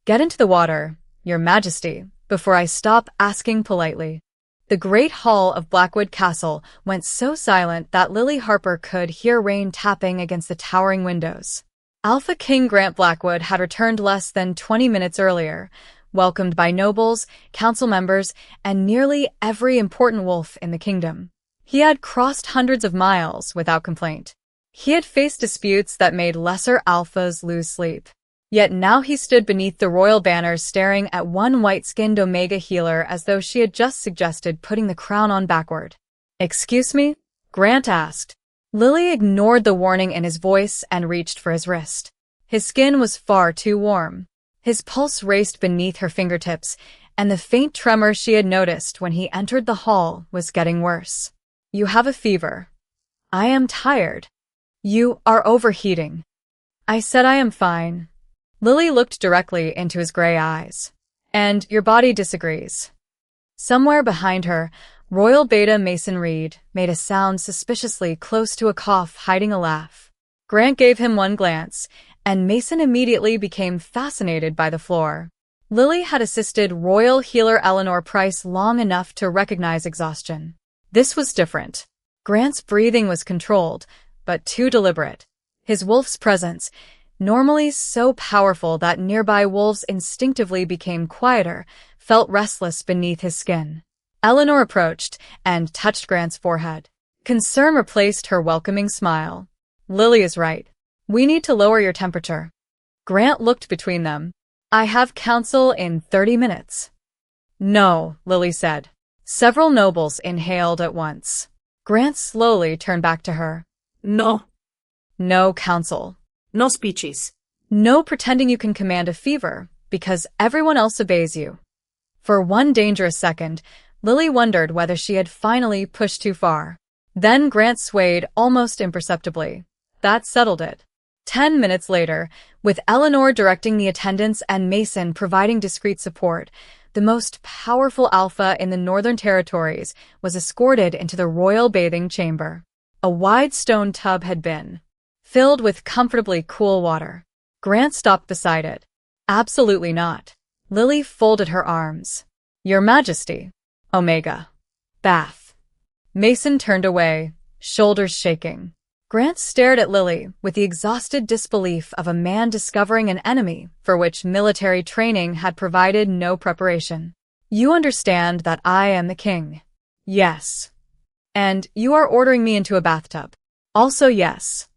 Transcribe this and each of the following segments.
Get into the water, Your Majesty, before I stop asking politely. The great hall of Blackwood Castle went so silent that Lily Harper could hear rain tapping against the towering windows. Alpha King Grant Blackwood had returned less than 20 minutes earlier, welcomed by nobles, council members, and nearly every important wolf in the kingdom. He had crossed hundreds of miles without complaint. He had faced disputes that made lesser alphas lose sleep. Yet now he stood beneath the royal banners staring at one white-skinned Omega healer as though she had just suggested putting the crown on backward. "Excuse me?" Grant asked. Lily ignored the warning in his voice and reached for his wrist. His skin was far too warm. His pulse raced beneath her fingertips, and the faint tremor she had noticed when he entered the hall was getting worse. "You have a fever." "I am tired." "You are overheating." "I said I am fine." Lily looked directly into his gray eyes. "And your body disagrees." Somewhere behind her, Royal Beta Mason Reed made a sound suspiciously close to a cough hiding a laugh. Grant gave him one glance, and Mason immediately became fascinated by the floor. Lily had assisted Royal Healer Eleanor Price long enough to recognize exhaustion. This was different. Grant's breathing was controlled, but too deliberate. His wolf's presence, normally so powerful that nearby wolves instinctively became quieter, felt restless beneath his skin. Eleanor approached and touched Grant's forehead. Concern replaced her welcoming smile. "Lily is right. We need to lower your temperature." Grant looked between them. "I have council in 30 minutes. "No," Lily said. Several nobles inhaled at once. Grant slowly turned back to her. "No. No council. No speeches. No pretending you can command a fever, because everyone else obeys you." For one dangerous second, Lily wondered whether she had finally pushed too far. Then Grant swayed almost imperceptibly. That settled it. 10 minutes later, with Eleanor directing the attendants and Mason providing discreet support, the most powerful alpha in the Northern Territories was escorted into the royal bathing chamber. A wide stone tub had been filled with comfortably cool water. Grant stopped beside it. "Absolutely not." Lily folded her arms. "Your Majesty." Omega. Bath. Mason turned away, shoulders shaking. Grant stared at Lily with the exhausted disbelief of a man discovering an enemy for which military training had provided no preparation. "You understand that I am the king?" "Yes." "And you are ordering me into a bathtub?" "Also yes."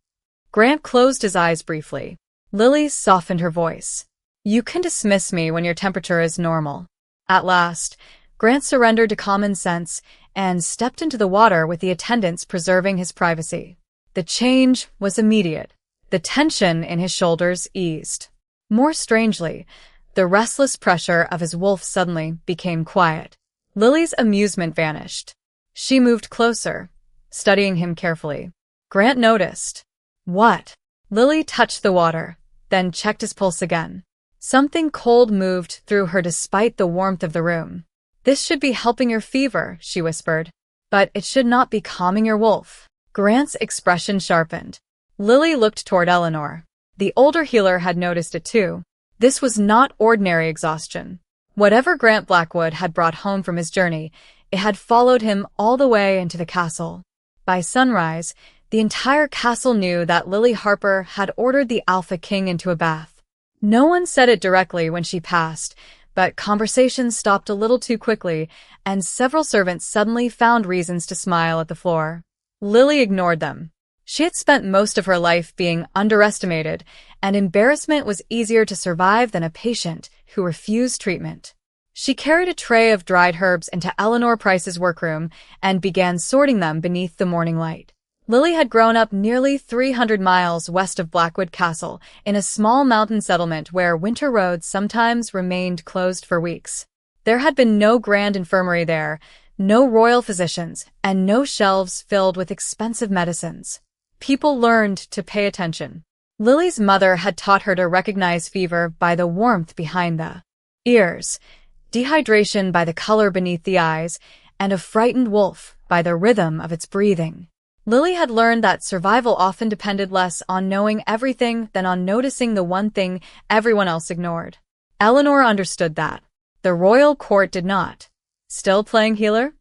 Grant closed his eyes briefly. Lily softened her voice. "You can dismiss me when your temperature is normal." At last, Grant surrendered to common sense and stepped into the water with the attendants preserving his privacy. The change was immediate. The tension in his shoulders eased. More strangely, the restless pressure of his wolf suddenly became quiet. Lily's amusement vanished. She moved closer, studying him carefully. Grant noticed. "What?" Lily touched the water, then checked his pulse again. Something cold moved through her despite the warmth of the room. "This should be helping your fever," she whispered. "But it should not be calming your wolf." Grant's expression sharpened. Lily looked toward Eleanor. The older healer had noticed it too. This was not ordinary exhaustion. Whatever Grant Blackwood had brought home from his journey, it had followed him all the way into the castle. By sunrise, the entire castle knew that Lily Harper had ordered the Alpha King into a bath. No one said it directly when she passed, but conversations stopped a little too quickly, and several servants suddenly found reasons to smile at the floor. Lily ignored them. She had spent most of her life being underestimated, and embarrassment was easier to survive than a patient who refused treatment. She carried a tray of dried herbs into Eleanor Price's workroom and began sorting them beneath the morning light. Lily had grown up nearly 300 miles west of Blackwood Castle, in a small mountain settlement where winter roads sometimes remained closed for weeks. There had been no grand infirmary there, no royal physicians, and no shelves filled with expensive medicines. People learned to pay attention. Lily's mother had taught her to recognize fever by the warmth behind the ears, dehydration by the color beneath the eyes, and a frightened wolf by the rhythm of its breathing. Lily had learned that survival often depended less on knowing everything than on noticing the one thing everyone else ignored. Eleanor understood that. The royal court did not. Still playing healer?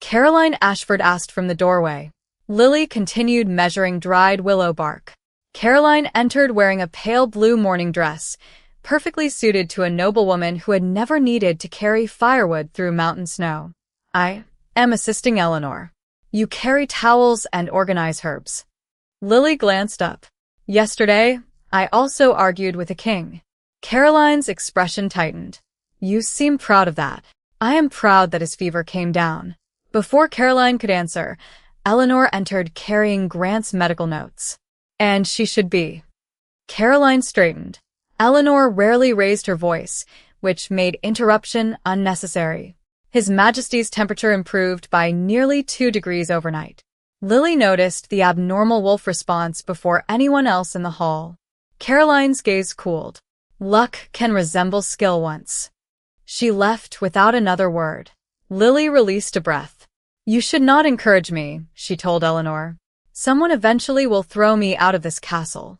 Caroline Ashford asked from the doorway. Lily continued measuring dried willow bark. Caroline entered wearing a pale blue morning dress, perfectly suited to a noblewoman who had never needed to carry firewood through mountain snow. I am assisting Eleanor. You carry towels and organize herbs. Lily glanced up. Yesterday, I also argued with a king. Caroline's expression tightened. You seem proud of that. I am proud that his fever came down. Before Caroline could answer, Eleanor entered carrying Grant's medical notes. And she should be. Caroline straightened. Eleanor rarely raised her voice, which made interruption unnecessary. His Majesty's temperature improved by nearly 2 degrees overnight. Lily noticed the abnormal wolf response before anyone else in the hall. Caroline's gaze cooled. Luck can resemble skill once. She left without another word. Lily released a breath. You should not encourage me, she told Eleanor. Someone eventually will throw me out of this castle.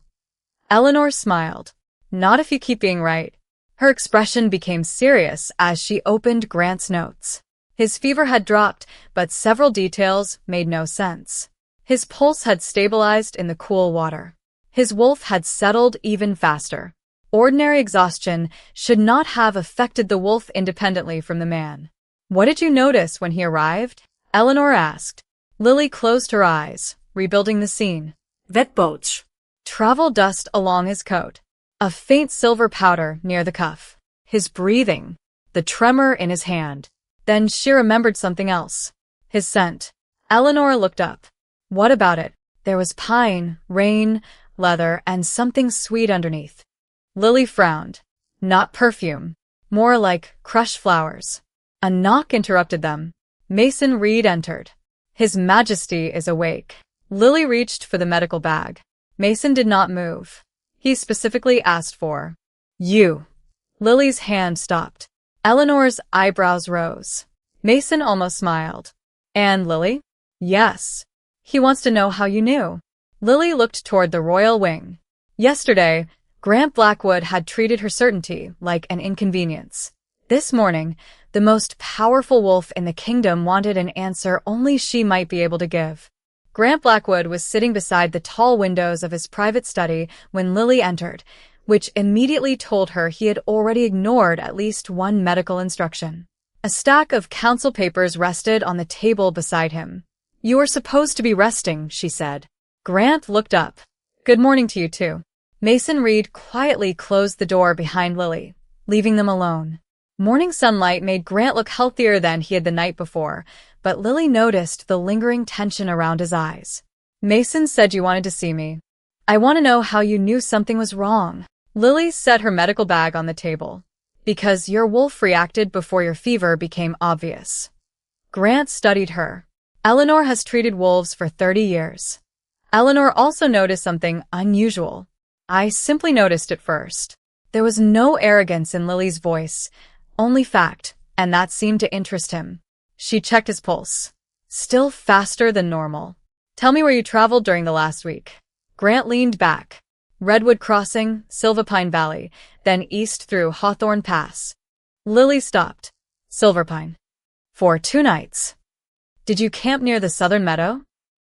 Eleanor smiled. Not if you keep being right. Her expression became serious as she opened Grant's notes. His fever had dropped, but several details made no sense. His pulse had stabilized in the cool water. His wolf had settled even faster. Ordinary exhaustion should not have affected the wolf independently from the man. What did you notice when he arrived? Eleanor asked. Lily closed her eyes, rebuilding the scene. Wet boats. Travel dust along his coat. A faint silver powder near the cuff. His breathing. The tremor in his hand. Then she remembered something else. His scent. Eleanor looked up. What about it? There was pine, rain, leather, and something sweet underneath. Lily frowned. Not perfume. More like crushed flowers. A knock interrupted them. Mason Reed entered. His Majesty is awake. Lily reached for the medical bag. Mason did not move. He specifically asked for you. Lily's hand stopped. Eleanor's eyebrows rose. Mason almost smiled. And Lily? Yes. He wants to know how you knew. Lily looked toward the royal wing. Yesterday, Grant Blackwood had treated her certainty like an inconvenience. This morning, the most powerful wolf in the kingdom wanted an answer only she might be able to give. Grant Blackwood was sitting beside the tall windows of his private study when Lily entered, which immediately told her he had already ignored at least one medical instruction. A stack of council papers rested on the table beside him. You are supposed to be resting, she said. Grant looked up. Good morning to you too. Mason Reed quietly closed the door behind Lily, leaving them alone. Morning sunlight made Grant look healthier than he had the night before, but Lily noticed the lingering tension around his eyes. Mason said you wanted to see me. I want to know how you knew something was wrong. Lily set her medical bag on the table. Because your wolf reacted before your fever became obvious. Grant studied her. Eleanor has treated wolves for 30 years. Eleanor also noticed something unusual. I simply noticed it first. There was no arrogance in Lily's voice, only fact, and that seemed to interest him. She checked his pulse. Still faster than normal. Tell me where you traveled during the last week. Grant leaned back. Redwood Crossing, Silverpine Valley, then east through Hawthorne Pass. Lily stopped. Silverpine. For 2 nights. Did you camp near the southern meadow?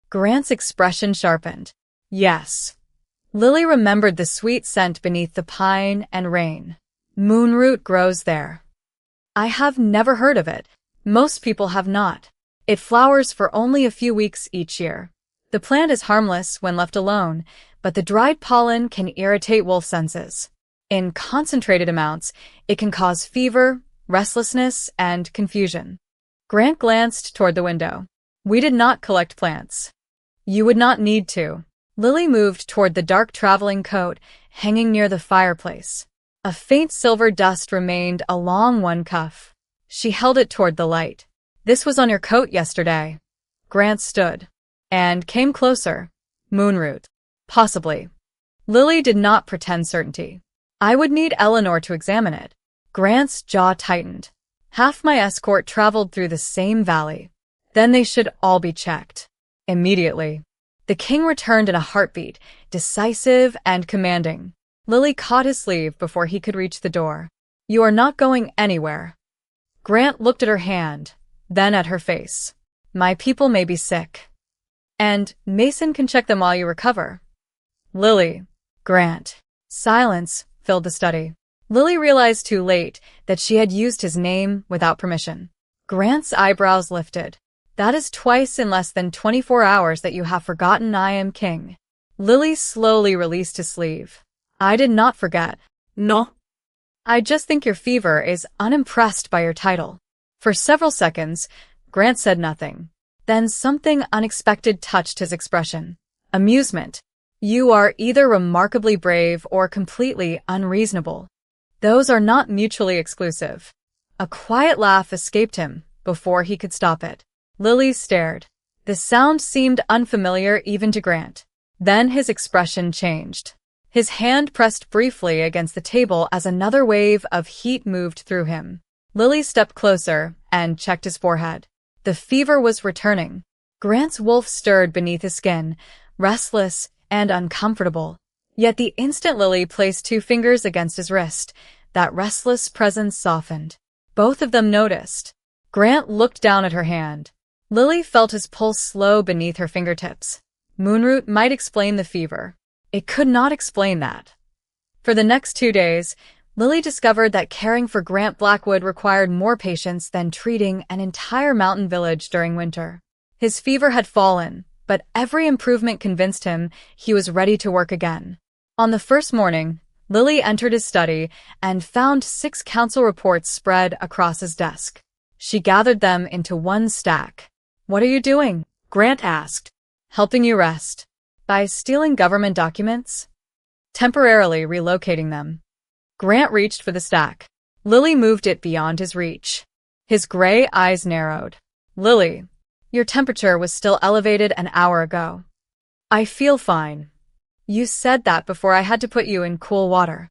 Grant's expression sharpened. Yes. Lily remembered the sweet scent beneath the pine and rain. Moonroot grows there. I have never heard of it. Most people have not. It flowers for only a few weeks each year. The plant is harmless when left alone, but the dried pollen can irritate wolf senses. In concentrated amounts, it can cause fever, restlessness, and confusion. Grant glanced toward the window. We did not collect plants. You would not need to. Lily moved toward the dark traveling coat hanging near the fireplace. A faint silver dust remained along one cuff. She held it toward the light. This was on your coat yesterday. Grant stood and came closer. Moonroot. Possibly. Lily did not pretend certainty. I would need Eleanor to examine it. Grant's jaw tightened. Half my escort traveled through the same valley. Then they should all be checked. Immediately. The king returned in a heartbeat, decisive and commanding. Lily caught his sleeve before he could reach the door. You are not going anywhere. Grant looked at her hand, then at her face. My people may be sick. And Mason can check them while you recover. Lily. Grant. Silence filled the study. Lily realized too late that she had used his name without permission. Grant's eyebrows lifted. That is twice in less than 24 hours that you have forgotten I am king. Lily slowly released his sleeve. I did not forget. No. I just think your fever is unimpressed by your title. For several seconds, Grant said nothing. Then something unexpected touched his expression. Amusement. You are either remarkably brave or completely unreasonable. Those are not mutually exclusive. A quiet laugh escaped him before he could stop it. Lily stared. The sound seemed unfamiliar even to Grant. Then his expression changed. His hand pressed briefly against the table as another wave of heat moved through him. Lily stepped closer and checked his forehead. The fever was returning. Grant's wolf stirred beneath his skin, restless and uncomfortable. Yet the instant Lily placed 2 fingers against his wrist, that restless presence softened. Both of them noticed. Grant looked down at her hand. Lily felt his pulse slow beneath her fingertips. Moonroot might explain the fever. It could not explain that. For the next 2 days, Lily discovered that caring for Grant Blackwood required more patience than treating an entire mountain village during winter. His fever had fallen, but every improvement convinced him he was ready to work again. On the first morning, Lily entered his study and found 6 council reports spread across his desk. She gathered them into one stack. What are you doing? Grant asked. Helping you rest. By stealing government documents? Temporarily relocating them. Grant reached for the stack. Lily moved it beyond his reach. His gray eyes narrowed. Lily, your temperature was still elevated an hour ago. I feel fine. You said that before I had to put you in cool water.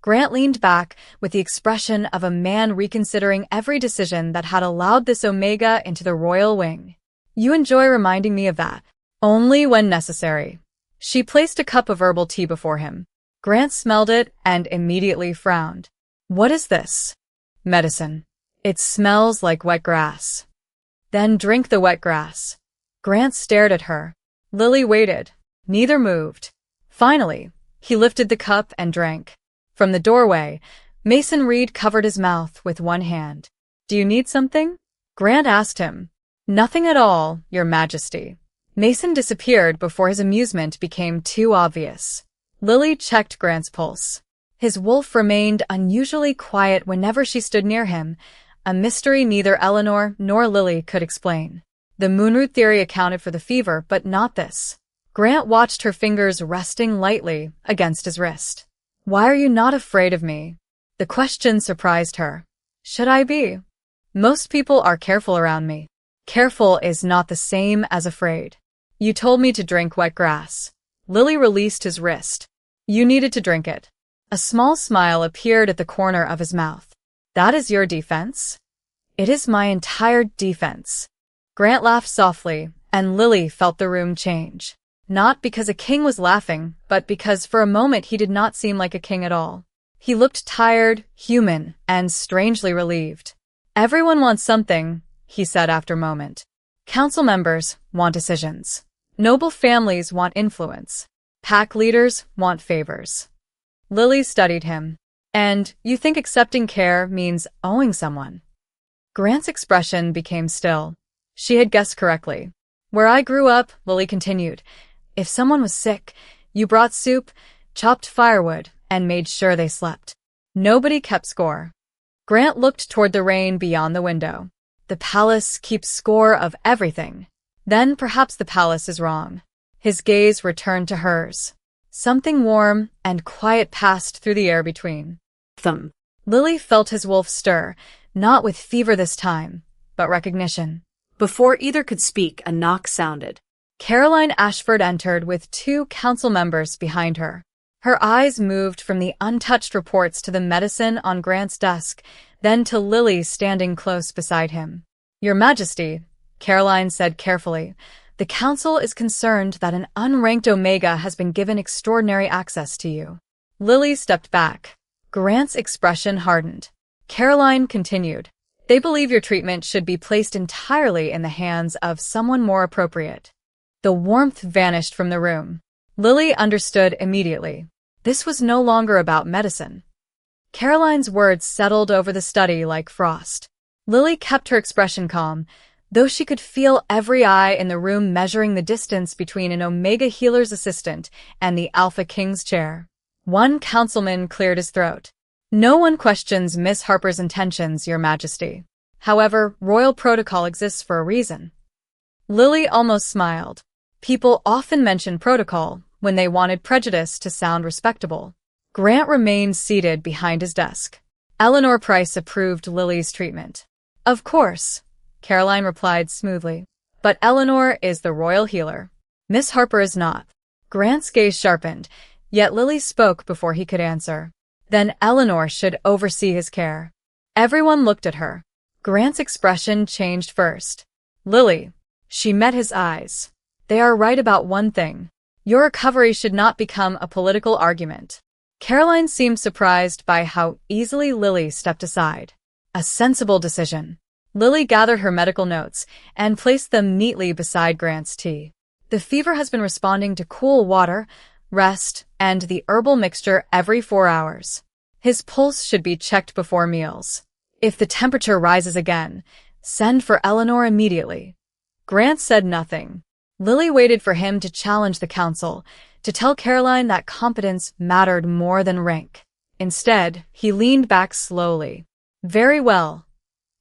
Grant leaned back with the expression of a man reconsidering every decision that had allowed this Omega into the royal wing. You enjoy reminding me of that. Only when necessary. She placed a cup of herbal tea before him. Grant smelled it and immediately frowned. What is this? Medicine. It smells like wet grass. Then drink the wet grass. Grant stared at her. Lily waited. Neither moved. Finally, he lifted the cup and drank. From the doorway, Mason Reed covered his mouth with one hand. Do you need something? Grant asked him. Nothing at all, Your Majesty. Mason disappeared before his amusement became too obvious. Lily checked Grant's pulse. His wolf remained unusually quiet whenever she stood near him, a mystery neither Eleanor nor Lily could explain. The moonroot theory accounted for the fever, but not this. Grant watched her fingers resting lightly against his wrist. Why are you not afraid of me? The question surprised her. Should I be? Most people are careful around me. Careful is not the same as afraid. You told me to drink wet grass. Lily released his wrist. You needed to drink it. A small smile appeared at the corner of his mouth. That is your defense? It is my entire defense. Grant laughed softly, and Lily felt the room change. Not because a king was laughing, but because for a moment he did not seem like a king at all. He looked tired, human, and strangely relieved. Everyone wants something, he said after a moment. Council members want decisions. Noble families want influence. Pack leaders want favors. Lily studied him. And you think accepting care means owing someone? Grant's expression became still. She had guessed correctly. Where I grew up, Lily continued, if someone was sick, you brought soup, chopped firewood, and made sure they slept. Nobody kept score. Grant looked toward the rain beyond the window. The palace keeps score of everything. Then perhaps the palace is wrong. His gaze returned to hers. Something warm and quiet passed through the air between them. Lily felt his wolf stir, not with fever this time, but recognition. Before either could speak, a knock sounded. Caroline Ashford entered with 2 council members behind her. Her eyes moved from the untouched reports to the medicine on Grant's desk, then to Lily standing close beside him. Your Majesty, Caroline said carefully, the council is concerned that an unranked Omega has been given extraordinary access to you. Lily stepped back. Grant's expression hardened. Caroline continued. They believe your treatment should be placed entirely in the hands of someone more appropriate. The warmth vanished from the room. Lily understood immediately. This was no longer about medicine. Caroline's words settled over the study like frost. Lily kept her expression calm, though she could feel every eye in the room measuring the distance between an Omega healer's assistant and the Alpha King's chair. One councilman cleared his throat. No one questions Miss Harper's intentions, Your Majesty. However, royal protocol exists for a reason. Lily almost smiled. People often mention protocol when they wanted prejudice to sound respectable. Grant remained seated behind his desk. Eleanor Price approved Lily's treatment. Of course, Caroline replied smoothly. But Eleanor is the royal healer. Miss Harper is not. Grant's gaze sharpened, yet Lily spoke before he could answer. Then Eleanor should oversee his care. Everyone looked at her. Grant's expression changed first. Lily. She met his eyes. They are right about one thing. Your recovery should not become a political argument. Caroline seemed surprised by how easily Lily stepped aside. A sensible decision. Lily gathered her medical notes and placed them neatly beside Grant's tea. The fever has been responding to cool water, rest, and the herbal mixture every 4 hours. His pulse should be checked before meals. If the temperature rises again, send for Eleanor immediately. Grant said nothing. Lily waited for him to challenge the council, to tell Caroline that competence mattered more than rank. Instead, he leaned back slowly. Very well.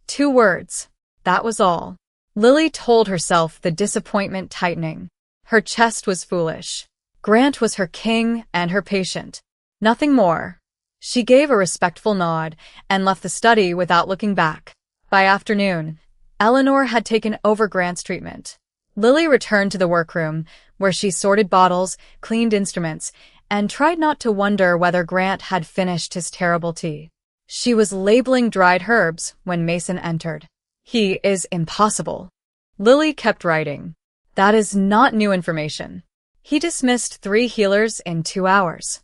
2 words. That was all. Lily told herself, the disappointment tightening. Her chest was foolish. Grant was her king and her patient. Nothing more. She gave a respectful nod and left the study without looking back. By afternoon, Eleanor had taken over Grant's treatment. Lily returned to the workroom, where she sorted bottles, cleaned instruments, and tried not to wonder whether Grant had finished his terrible tea. She was labeling dried herbs when Mason entered. He is impossible. Lily kept writing. That is not new information. He dismissed 3 healers in 2 hours.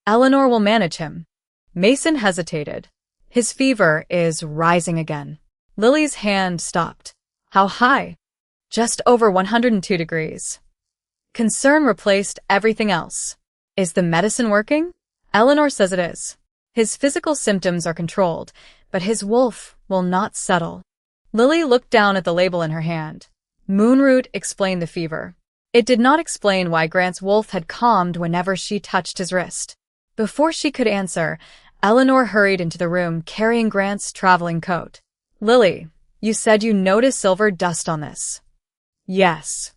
Eleanor will manage him. Mason hesitated. His fever is rising again. Lily's hand stopped. How high? Just over 102 degrees. Concern replaced everything else. Is the medicine working? Eleanor says it is. His physical symptoms are controlled, but his wolf will not settle. Lily looked down at the label in her hand. Moonroot explained the fever. It did not explain why Grant's wolf had calmed whenever she touched his wrist. Before she could answer, Eleanor hurried into the room carrying Grant's traveling coat. Lily, you said you noticed silver dust on this. Yes.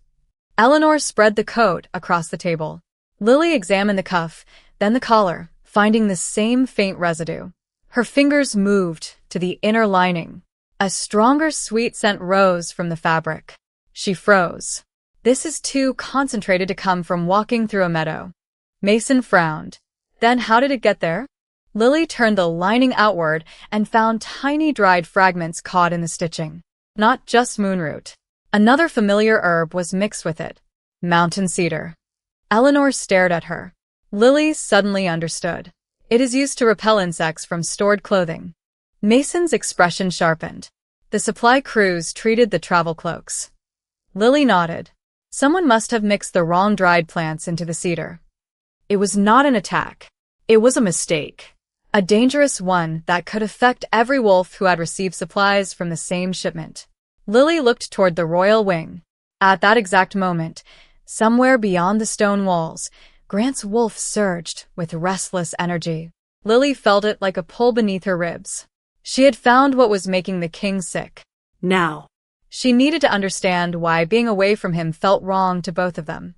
Eleanor spread the coat across the table. Lily examined the cuff, then the collar, finding the same faint residue. Her fingers moved to the inner lining. A stronger sweet scent rose from the fabric. She froze. This is too concentrated to come from walking through a meadow. Mason frowned. Then how did it get there? Lily turned the lining outward and found tiny dried fragments caught in the stitching. Not just moonroot. Another familiar herb was mixed with it. Mountain cedar. Eleanor stared at her. Lily suddenly understood. It is used to repel insects from stored clothing. Mason's expression sharpened. The supply crews treated the travel cloaks. Lily nodded. Someone must have mixed the wrong dried plants into the cedar. It was not an attack. It was a mistake. A dangerous one that could affect every wolf who had received supplies from the same shipment. Lily looked toward the royal wing. At that exact moment, somewhere beyond the stone walls, Grant's wolf surged with restless energy. Lily felt it like a pull beneath her ribs. She had found what was making the king sick. Now, she needed to understand why being away from him felt wrong to both of them.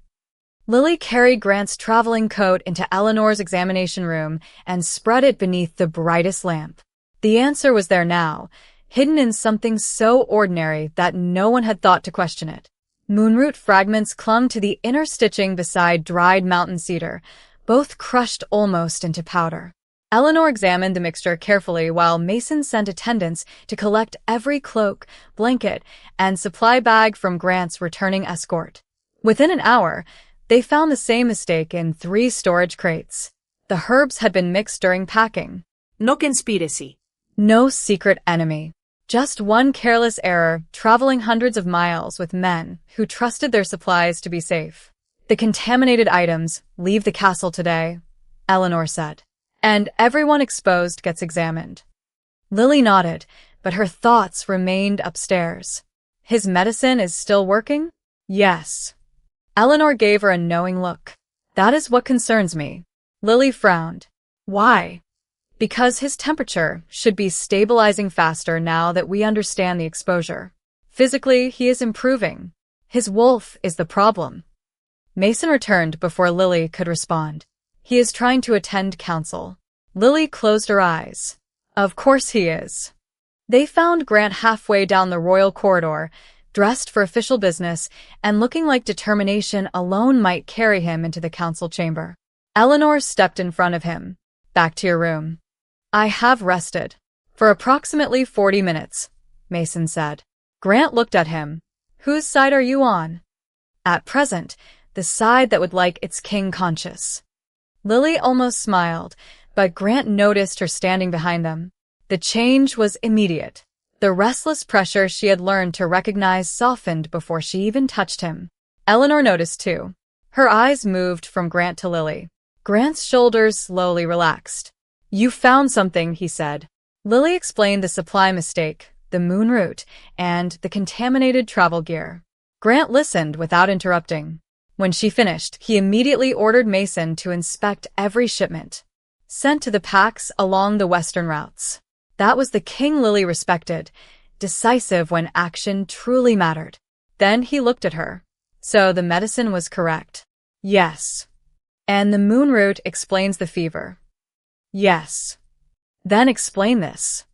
Lily carried Grant's traveling coat into Eleanor's examination room and spread it beneath the brightest lamp. The answer was there now, hidden in something so ordinary that no one had thought to question it. Moonroot fragments clung to the inner stitching beside dried mountain cedar, both crushed almost into powder. Eleanor examined the mixture carefully while Mason sent attendants to collect every cloak, blanket, and supply bag from Grant's returning escort. Within an hour, they found the same mistake in 3 storage crates. The herbs had been mixed during packing. No conspiracy. No secret enemy. Just one careless error, traveling hundreds of miles with men who trusted their supplies to be safe. The contaminated items leave the castle today, Eleanor said. And everyone exposed gets examined. Lily nodded, but her thoughts remained upstairs. His medicine is still working? Yes. Eleanor gave her a knowing look. That is what concerns me. Lily frowned. Why? Because his temperature should be stabilizing faster now that we understand the exposure. Physically, he is improving. His wolf is the problem. Mason returned before Lily could respond. He is trying to attend council. Lily closed her eyes. Of course he is. They found Grant halfway down the royal corridor, dressed for official business and looking like determination alone might carry him into the council chamber. Eleanor stepped in front of him. Back to your room. I have rested. For approximately 40 minutes, Mason said. Grant looked at him. Whose side are you on? At present, the side that would like its king conscious. Lily almost smiled, but Grant noticed her standing behind them. The change was immediate. The restless pressure she had learned to recognize softened before she even touched him. Eleanor noticed too. Her eyes moved from Grant to Lily. Grant's shoulders slowly relaxed. You found something, he said. Lily explained the supply mistake, the moonroot, and the contaminated travel gear. Grant listened without interrupting. When she finished, he immediately ordered Mason to inspect every shipment sent to the packs along the western routes. That was the king Lily respected, decisive when action truly mattered. Then he looked at her. So the medicine was correct. Yes. And the moonroot explains the fever. Yes. Then explain this.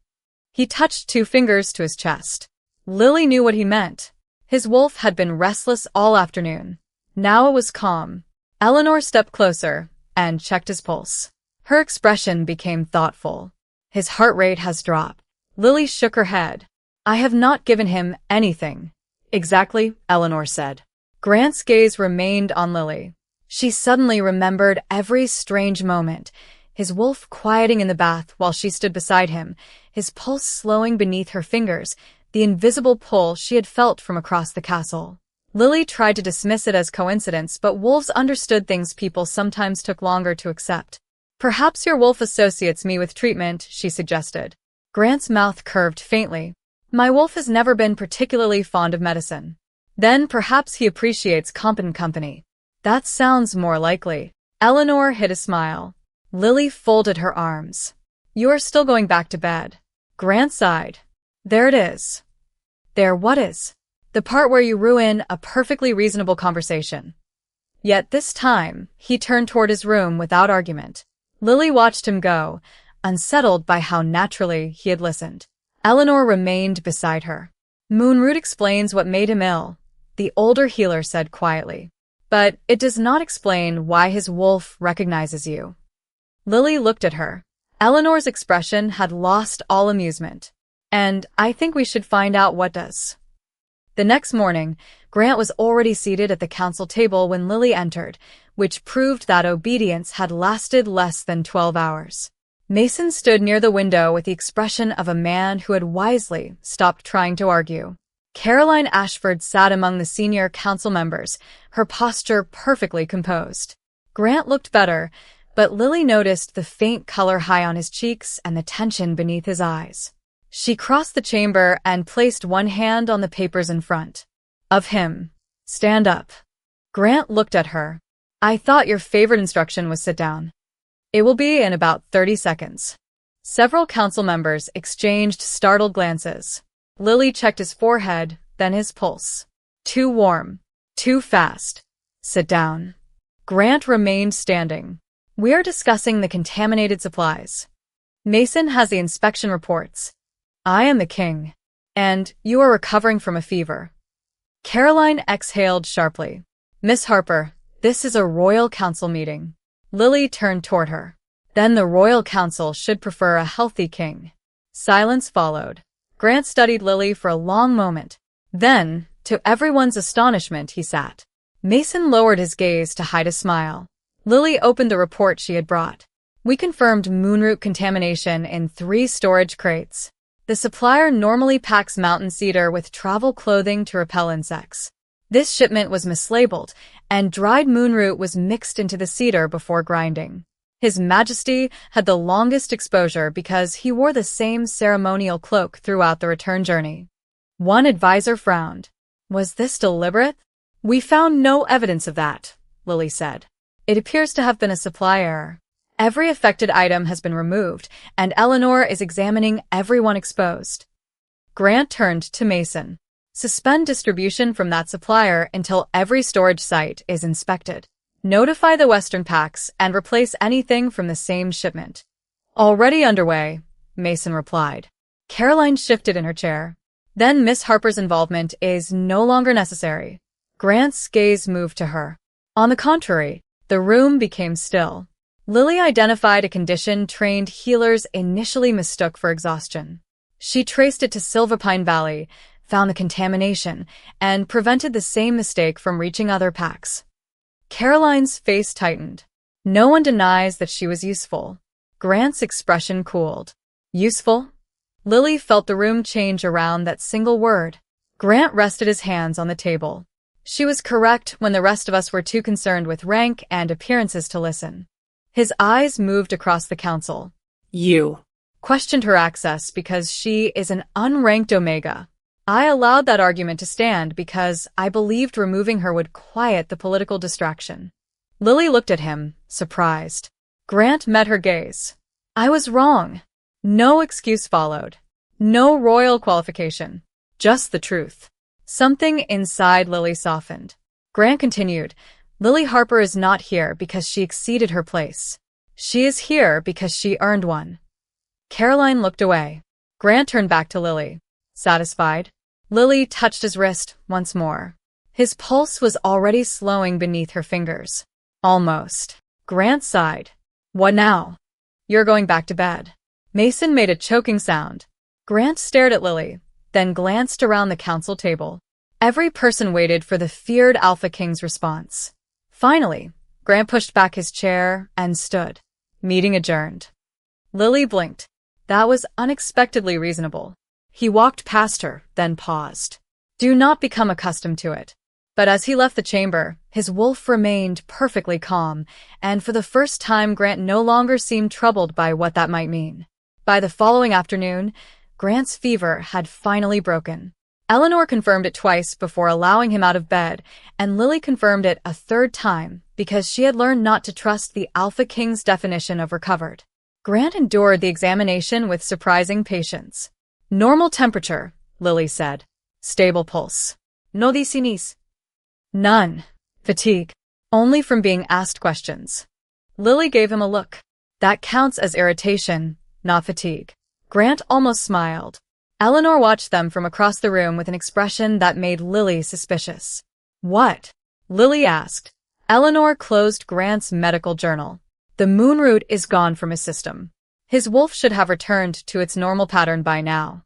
He touched 2 fingers to his chest. Lily knew what he meant. His wolf had been restless all afternoon. Now it was calm. Eleanor stepped closer and checked his pulse. Her expression became thoughtful. His heart rate has dropped. Lily shook her head. I have not given him anything. Exactly, Eleanor said. Grant's gaze remained on Lily. She suddenly remembered every strange moment. His wolf quieting in the bath while she stood beside him, his pulse slowing beneath her fingers, the invisible pull she had felt from across the castle. Lily tried to dismiss it as coincidence, but wolves understood things people sometimes took longer to accept. Perhaps your wolf associates me with treatment, she suggested. Grant's mouth curved faintly. My wolf has never been particularly fond of medicine. Then perhaps he appreciates competent company. That sounds more likely. Eleanor hid a smile. Lily folded her arms. You are still going back to bed. Grant sighed. There it is. There what is? The part where you ruin a perfectly reasonable conversation. Yet this time, he turned toward his room without argument. Lily watched him go, unsettled by how naturally he had listened. Eleanor remained beside her. Moonroot explains what made him ill, the older healer said quietly. But it does not explain why his wolf recognizes you. Lily looked at her. Eleanor's expression had lost all amusement. And I think we should find out what does. The next morning, Grant was already seated at the council table when Lily entered, which proved that obedience had lasted less than 12 hours. Mason stood near the window with the expression of a man who had wisely stopped trying to argue. Caroline Ashford sat among the senior council members, her posture perfectly composed. Grant looked better, but Lily noticed the faint color high on his cheeks and the tension beneath his eyes. She crossed the chamber and placed one hand on the papers in front of him. Stand up. Grant looked at her. I thought your favorite instruction was sit down. It will be in about 30 seconds. Several council members exchanged startled glances. Lily checked his forehead, then his pulse. Too warm. Too fast. Sit down. Grant remained standing. We are discussing the contaminated supplies. Mason has the inspection reports. I am the king. And you are recovering from a fever. Caroline exhaled sharply. Miss Harper, this is a royal council meeting. Lily turned toward her. Then the royal council should prefer a healthy king. Silence followed. Grant studied Lily for a long moment. Then, to everyone's astonishment, he sat. Mason lowered his gaze to hide a smile. Lily opened the report she had brought. We confirmed moonroot contamination in 3 storage crates. The supplier normally packs mountain cedar with travel clothing to repel insects. This shipment was mislabeled, and dried moonroot was mixed into the cedar before grinding. His Majesty had the longest exposure because he wore the same ceremonial cloak throughout the return journey. One advisor frowned. Was this deliberate? We found no evidence of that, Lily said. It appears to have been a supply error. Every affected item has been removed, and Eleanor is examining everyone exposed. Grant turned to Mason. Suspend distribution from that supplier until every storage site is inspected. Notify the Western packs and replace anything from the same shipment. Already underway, Mason replied. Caroline shifted in her chair. Then Miss Harper's involvement is no longer necessary. Grant's gaze moved to her. On the contrary, the room became still. Lily identified a condition trained healers initially mistook for exhaustion. She traced it to Silverpine Valley, found the contamination, and prevented the same mistake from reaching other packs. Caroline's face tightened. No one denies that she was useful. Grant's expression cooled. Useful? Lily felt the room change around that single word. Grant rested his hands on the table. She was correct when the rest of us were too concerned with rank and appearances to listen. His eyes moved across the council. You questioned her access because she is an unranked Omega. I allowed that argument to stand because I believed removing her would quiet the political distraction. Lily looked at him, surprised. Grant met her gaze. I was wrong. No excuse followed. No royal qualification. Just the truth. Something inside Lily softened. Grant continued, Lily Harper is not here because she exceeded her place. She is here because she earned one. Caroline looked away. Grant turned back to Lily. Satisfied? Lily touched his wrist once more. His pulse was already slowing beneath her fingers. Almost. Grant sighed. What now? You're going back to bed. Mason made a choking sound. Grant stared at Lily, then glanced around the council table. Every person waited for the feared Alpha King's response. Finally, Grant pushed back his chair and stood. Meeting adjourned. Lily blinked. That was unexpectedly reasonable. He walked past her, then paused. Do not become accustomed to it. But as he left the chamber, his wolf remained perfectly calm, and for the first time Grant no longer seemed troubled by what that might mean. By the following afternoon, Grant's fever had finally broken. Eleanor confirmed it twice before allowing him out of bed, and Lily confirmed it a third time because she had learned not to trust the Alpha King's definition of recovered. Grant endured the examination with surprising patience. Normal temperature, Lily said. Stable pulse. No disinis. None. Fatigue. Only from being asked questions. Lily gave him a look. That counts as irritation, not fatigue. Grant almost smiled. Eleanor watched them from across the room with an expression that made Lily suspicious. What? Lily asked. Eleanor closed Grant's medical journal. The moonroot is gone from his system. His wolf should have returned to its normal pattern by now.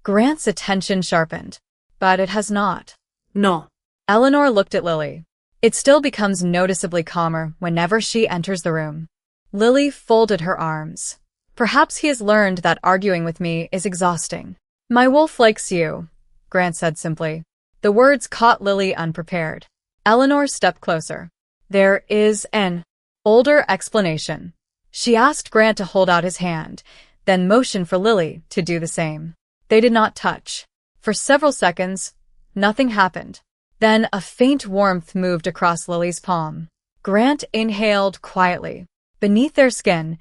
Grant's attention sharpened. But it has not. No. Eleanor looked at Lily. It still becomes noticeably calmer whenever she enters the room. Lily folded her arms. Perhaps he has learned that arguing with me is exhausting. My wolf likes you, Grant said simply. The words caught Lily unprepared. Eleanor stepped closer. There is an older explanation. She asked Grant to hold out his hand, then motioned for Lily to do the same. They did not touch. For several seconds, nothing happened. Then a faint warmth moved across Lily's palm. Grant inhaled quietly. Beneath their skin,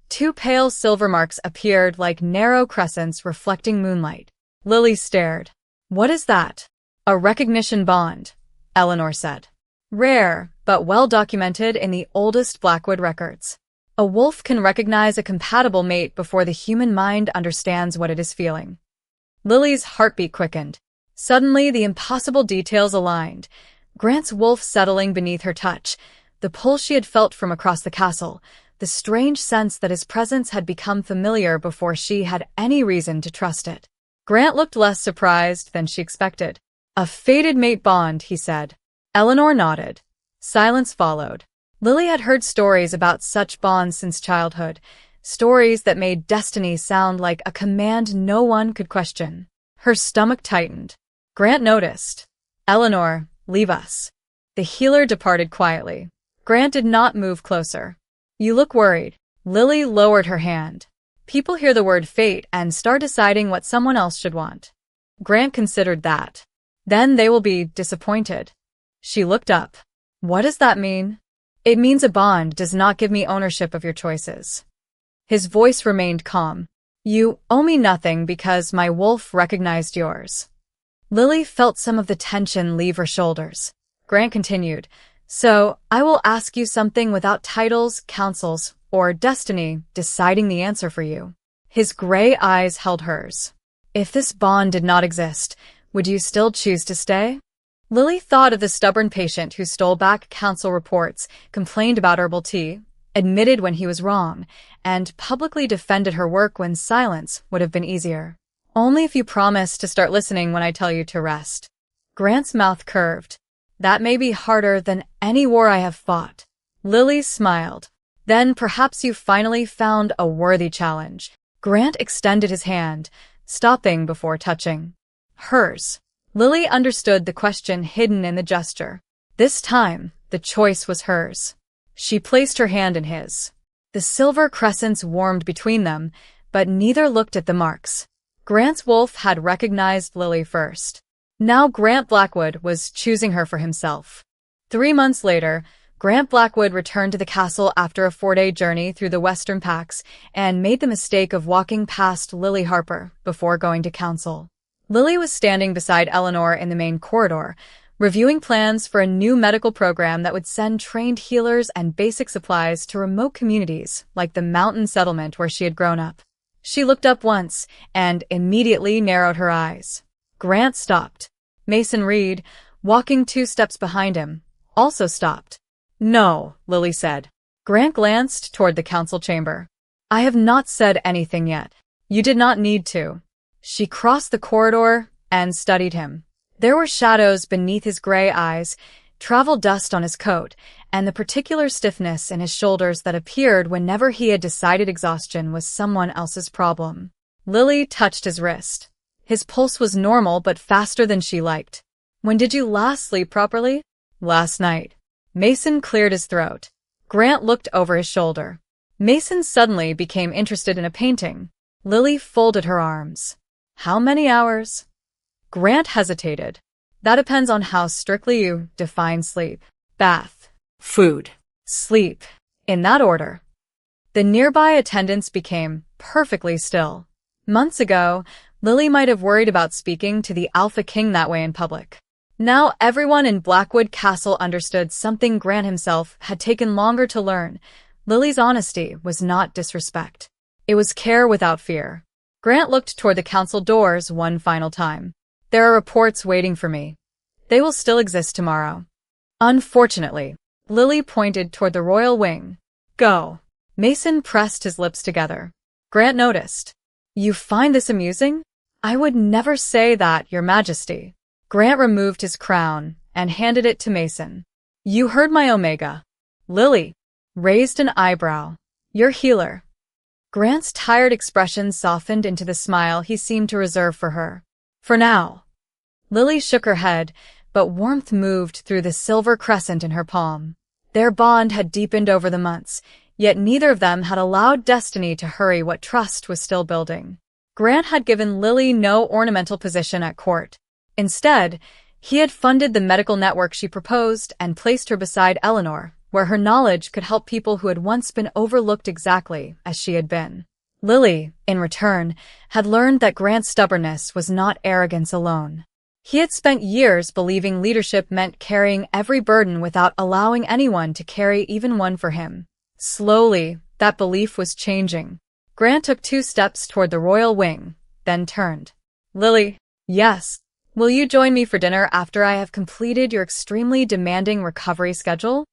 2 pale silver marks appeared like narrow crescents reflecting moonlight. Lily stared. What is that? A recognition bond, Eleanor said. Rare, but well documented in the oldest Blackwood records. A wolf can recognize a compatible mate before the human mind understands what it is feeling. Lily's heartbeat quickened. Suddenly, the impossible details aligned. Grant's wolf settling beneath her touch, the pull she had felt from across the castle, the strange sense that his presence had become familiar before she had any reason to trust it. Grant looked less surprised than she expected. A fated mate bond, he said. Eleanor nodded. Silence followed. Lily had heard stories about such bonds since childhood, stories that made destiny sound like a command no one could question. Her stomach tightened. Grant noticed. "Eleanor, leave us." The healer departed quietly. Grant did not move closer. "You look worried." Lily lowered her hand. "People hear the word fate and start deciding what someone else should want." Grant considered that. "Then they will be disappointed." She looked up. "What does that mean?" "It means a bond does not give me ownership of your choices." His voice remained calm. "You owe me nothing because my wolf recognized yours." Lily felt some of the tension leave her shoulders. Grant continued, "So, I will ask you something without titles, councils, or destiny deciding the answer for you." His gray eyes held hers. "If this bond did not exist, would you still choose to stay?" Lily thought of the stubborn patient who stole back council reports, complained about herbal tea, admitted when he was wrong, and publicly defended her work when silence would have been easier. "Only if you promise to start listening when I tell you to rest." Grant's mouth curved. "That may be harder than any war I have fought." Lily smiled. "Then perhaps you finally found a worthy challenge." Grant extended his hand, stopping before touching hers. Lily understood the question hidden in the gesture. This time, the choice was hers. She placed her hand in his. The silver crescents warmed between them, but neither looked at the marks. Grant's wolf had recognized Lily first. Now Grant Blackwood was choosing her for himself. 3 months later, Grant Blackwood returned to the castle after a 4-day journey through the western packs and made the mistake of walking past Lily Harper before going to council. Lily was standing beside Eleanor in the main corridor, reviewing plans for a new medical program that would send trained healers and basic supplies to remote communities like the mountain settlement where she had grown up. She looked up once and immediately narrowed her eyes. Grant stopped. Mason Reed, walking 2 steps behind him, also stopped. "No," Lily said. Grant glanced toward the council chamber. "I have not said anything yet. You did not need to." She crossed the corridor and studied him. There were shadows beneath his gray eyes, travel dust on his coat, and the particular stiffness in his shoulders that appeared whenever he had decided exhaustion was someone else's problem. Lily touched his wrist. His pulse was normal but faster than she liked. "When did you last sleep properly?" "Last night." Mason cleared his throat. Grant looked over his shoulder. Mason suddenly became interested in a painting. Lily folded her arms. "How many hours?" Grant hesitated. "That depends on how strictly you define sleep. Bath, food, sleep, in that order." The nearby attendants became perfectly still. Months ago, Lily might have worried about speaking to the Alpha King that way in public. Now everyone in Blackwood Castle understood something Grant himself had taken longer to learn. Lily's honesty was not disrespect. It was care without fear. Grant looked toward the council doors one final time. "There are reports waiting for me. They will still exist tomorrow." "Unfortunately." Lily pointed toward the royal wing. "Go." Mason pressed his lips together. Grant noticed. "You find this amusing?" "I would never say that, Your Majesty." Grant removed his crown and handed it to Mason. "You heard my Omega." Lily raised an eyebrow. "Your healer." Grant's tired expression softened into the smile he seemed to reserve for her. "For now." Lily shook her head, but warmth moved through the silver crescent in her palm. Their bond had deepened over the months, yet neither of them had allowed destiny to hurry what trust was still building. Grant had given Lily no ornamental position at court. Instead, he had funded the medical network she proposed and placed her beside Eleanor, where her knowledge could help people who had once been overlooked exactly as she had been. Lily, in return, had learned that Grant's stubbornness was not arrogance alone. He had spent years believing leadership meant carrying every burden without allowing anyone to carry even one for him. Slowly, that belief was changing. Grant took 2 steps toward the royal wing, then turned. "Lily." "Yes." "Will you join me for dinner after I have completed your extremely demanding recovery schedule?"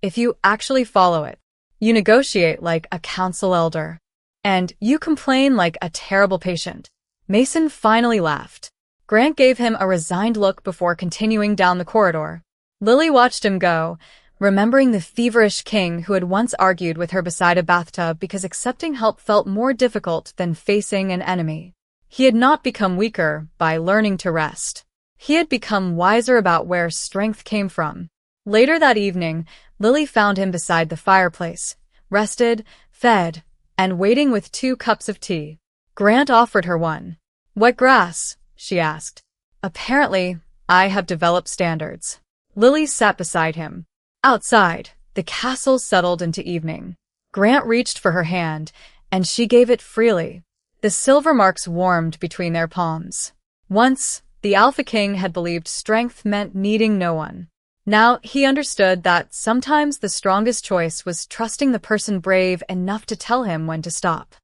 "If you actually follow it. You negotiate like a council elder. And you complain like a terrible patient." Mason finally laughed. Grant gave him a resigned look before continuing down the corridor. Lily watched him go, remembering the feverish king who had once argued with her beside a bathtub because accepting help felt more difficult than facing an enemy. He had not become weaker by learning to rest. He had become wiser about where strength came from. Later that evening, Lily found him beside the fireplace, rested, fed, and waiting with 2 cups of tea. Grant offered her one. "What grass?" she asked. "Apparently, I have developed standards." Lily sat beside him. Outside, the castle settled into evening. Grant reached for her hand, and she gave it freely. The silver marks warmed between their palms. Once, the Alpha King had believed strength meant needing no one. Now, he understood that sometimes the strongest choice was trusting the person brave enough to tell him when to stop.